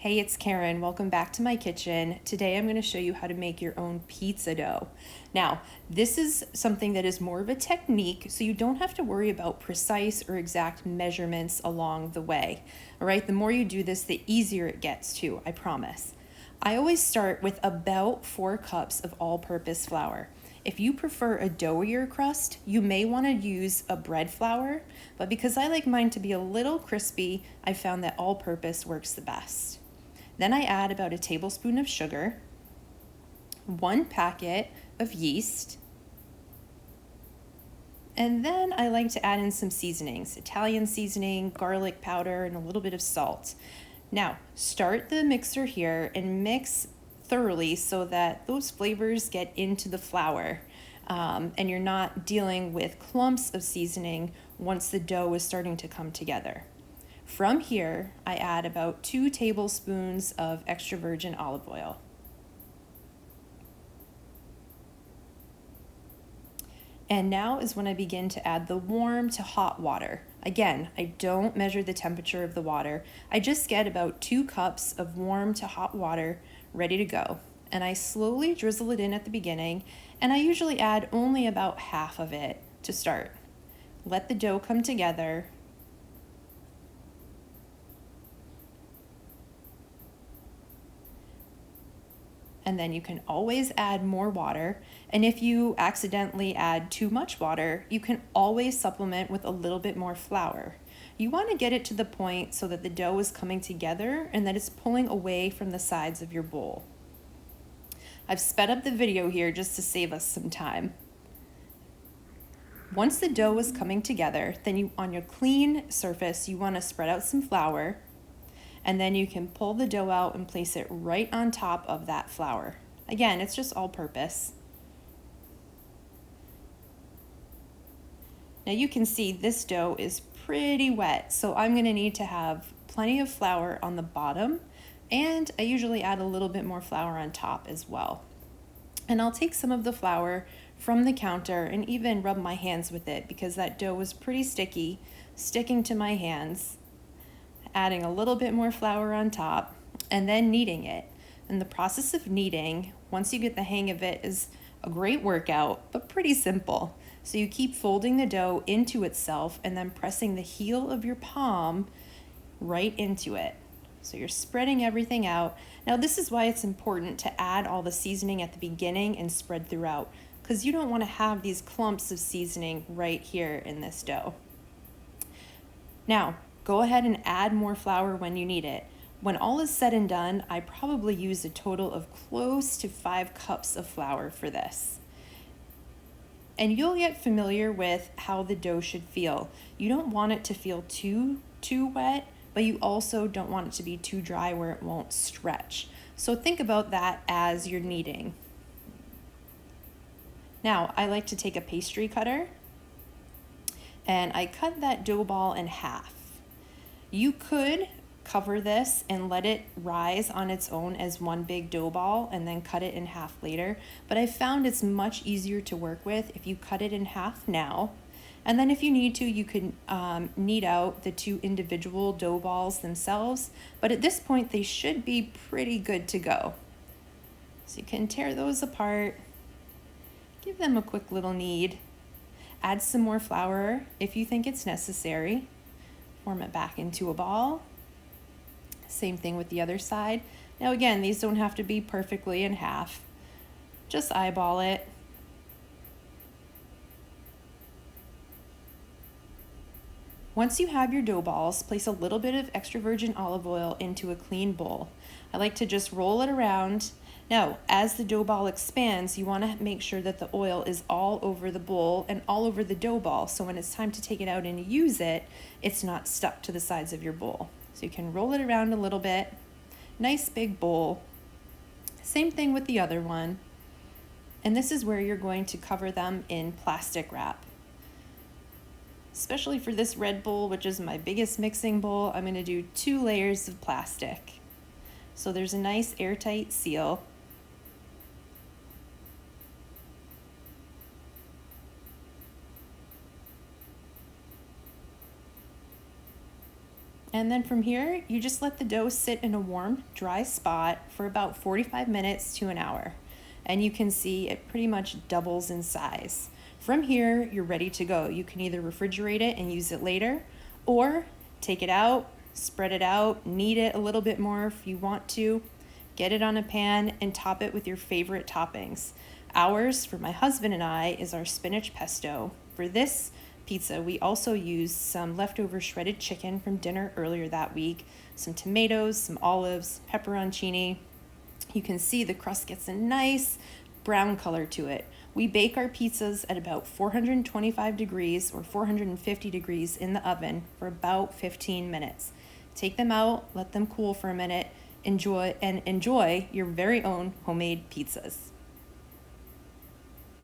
Hey, it's Karen. Welcome back to my kitchen. Today I'm going to show you how to make your own pizza dough. Now, this is something that is more of a technique, so you don't have to worry about precise or exact measurements along the way. All right, the more you do this, the easier it gets too, I promise. I always start with about 4 cups of all-purpose flour. If you prefer a doughier crust, you may want to use a bread flour, but because I like mine to be a little crispy, I found that all-purpose works the best. Then I add about a tablespoon of sugar, 1 packet of yeast, and then I like to add in some seasonings, Italian seasoning, garlic powder, and a little bit of salt. Now, start the mixer here and mix thoroughly so that those flavors get into the flour and you're not dealing with clumps of seasoning once the dough is starting to come together. From here, I add about 2 tablespoons of extra virgin olive oil. And now is when I begin to add the warm to hot water. Again, I don't measure the temperature of the water. I just get about 2 cups of warm to hot water ready to go. And I slowly drizzle it in at the beginning, and I usually add only about half of it to start. Let the dough come together. And then you can always add more water. And if you accidentally add too much water, you can always supplement with a little bit more flour. You want to get it to the point so that the dough is coming together and that it's pulling away from the sides of your bowl. I've sped up the video here just to save us some time. Once the dough is coming together, then on your clean surface, you want to spread out some flour. And then you can pull the dough out and place it right on top of that flour. Again, it's just all purpose. Now you can see this dough is pretty wet, so I'm going to need to have plenty of flour on the bottom, and I usually add a little bit more flour on top as well. And I'll take some of the flour from the counter and even rub my hands with it because that dough was pretty sticky, sticking to my hands. Adding a little bit more flour on top, and then kneading it. And the process of kneading, once you get the hang of it, is a great workout, but pretty simple. So you keep folding the dough into itself and then pressing the heel of your palm right into it. So you're spreading everything out. Now this is why it's important to add all the seasoning at the beginning and spread throughout, because you don't want to have these clumps of seasoning right here in this dough. Now, go ahead and add more flour when you need it. When all is said and done, I probably use a total of close to 5 cups of flour for this. And you'll get familiar with how the dough should feel. You don't want it to feel too wet, but you also don't want it to be too dry where it won't stretch. So think about that as you're kneading. Now, I like to take a pastry cutter and I cut that dough ball in half. You could cover this and let it rise on its own as one big dough ball and then cut it in half later, but I found it's much easier to work with if you cut it in half now. And then if you need to, you can knead out the 2 individual dough balls themselves, but at this point they should be pretty good to go. So you can tear those apart, give them a quick little knead, add some more flour if you think it's necessary. Form it back into a ball. Same thing with the other side. Now again, these don't have to be perfectly in half. Just eyeball it. Once you have your dough balls, place a little bit of extra virgin olive oil into a clean bowl. I like to just roll it around. Now, as the dough ball expands, you want to make sure that the oil is all over the bowl and all over the dough ball, so when it's time to take it out and use it, it's not stuck to the sides of your bowl. So you can roll it around a little bit. Nice big bowl. Same thing with the other one. And this is where you're going to cover them in plastic wrap. Especially for this red bowl, which is my biggest mixing bowl, I'm going to do 2 layers of plastic. So there's a nice airtight seal. And then from here, you just let the dough sit in a warm, dry spot for about 45 minutes to an hour. And you can see it pretty much doubles in size. From here, you're ready to go. You can either refrigerate it and use it later, or take it out, spread it out, knead it a little bit more if you want to, get it on a pan and top it with your favorite toppings. Ours, for my husband and I, is our spinach pesto. For this pizza, we also used some leftover shredded chicken from dinner earlier that week, some tomatoes, some olives, pepperoncini. You can see the crust gets a nice brown color to it. We bake our pizzas at about 425 degrees or 450 degrees in the oven for about 15 minutes. Take them out, let them cool for a minute, enjoy your very own homemade pizzas.